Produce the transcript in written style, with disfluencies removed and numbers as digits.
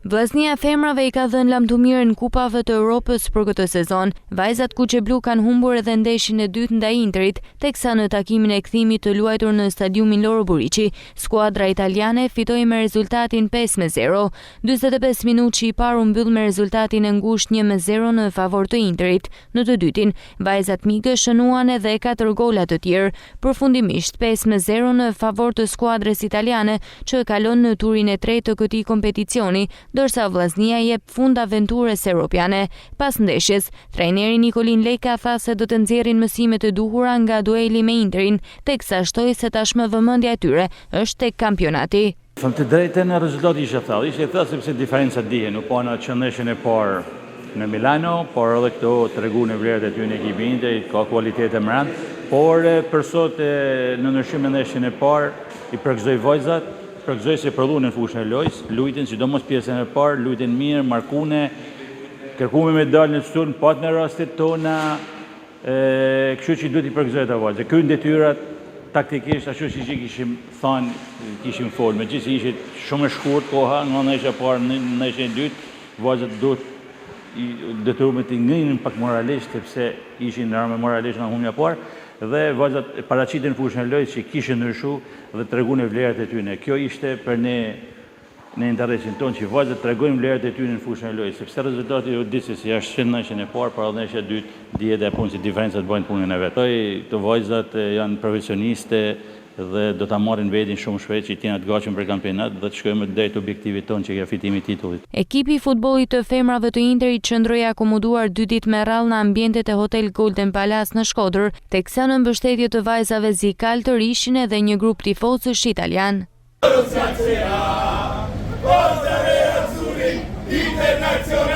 Vllaznia e femrave i ka dhënë lamtumire në kupave të Europës për këtë sezon. Vajzat kuqeblu kanë humbur edhe ndeshjen e dytë ndaj Interit, teksa në takimin e kthimit të luajtur në stadiumin Loro Buriqi, skuadra italiane fitoi me rezultatin 5-0. 45 minutë që i paru mbyll me rezultatin e ngushtë 1-0 në favor të Interit. Në të dytin, vajzat mike shënuan edhe 4 gola të tjerë, përfundimisht 5-0 në favor të skuadrës italiane që e kalon në turin e tretë të këtij kompeticioni, dorsa vllaznia jep fund aventurës europiane. Pas ndeshjes, trajneri Nikolin Leka tha se do të nxjerrin mësime të duhura nga dueli me Interin, teksa shtoi se tashmë vëmendja e tyre është tek kampionati. Të drejtën, rezultati ishte thellë. Ishte thellë sepse diferenca dihen, nuk po në qendrëshën e parë në Milano, por edhe këto tregu në vlerat e tyre në ekipin e Interit, ka cilëtite më rënd, por për sot në ndryshim me ndeshjen e parë i përgëzoi vajzat. Përgëzoj se prodhuan në fushën e lojës, luajtën sidomos pjesën e parë, luajtën mirë, markune, kërkuam medalë në turn, pat në rastet tona, kështu që duhet i përgëzoj ata vajzë. Këto detyrat taktikisht ashtu siç i kishim thënë, kishim folë, megjithëse ishte shumë e shkurt koha, nga ndeshja e parë në ndeshjen e dytë, vajzat duhet detyruar të ngrinin pak moralisht sepse ishin në armë moralisht nga humja e parë. Dhe vajzat paraqiten në fushën e lojës që kishin ndryshuar dhe treguan vlerat e tyre. Kjo ishte për ne në interesin tonë që vajzat tregojnë vlerat e tyre në fushën e lojës, sepse rezultati u di se si është në ndeshjen e parë, por ndeshja e dytë dihet e punë si diferencat bëjnë punën e vet. Këto vajzat janë profesioniste dhe do ta marrin vetin shumë shpejt që të jenë të gatshëm për kampionat dhe të shkojmë drejt objektivit tonë që është fitimi i titullit. Ekipi i futbollit të femrave të Interit qëndroi akomoduar 2 ditë me radhë në ambientet e Hotel Golden Palace në Shkodër, teksa në mbështetje të vajzave Zikal të rishin edhe një grup tifozësh italian. Internazionale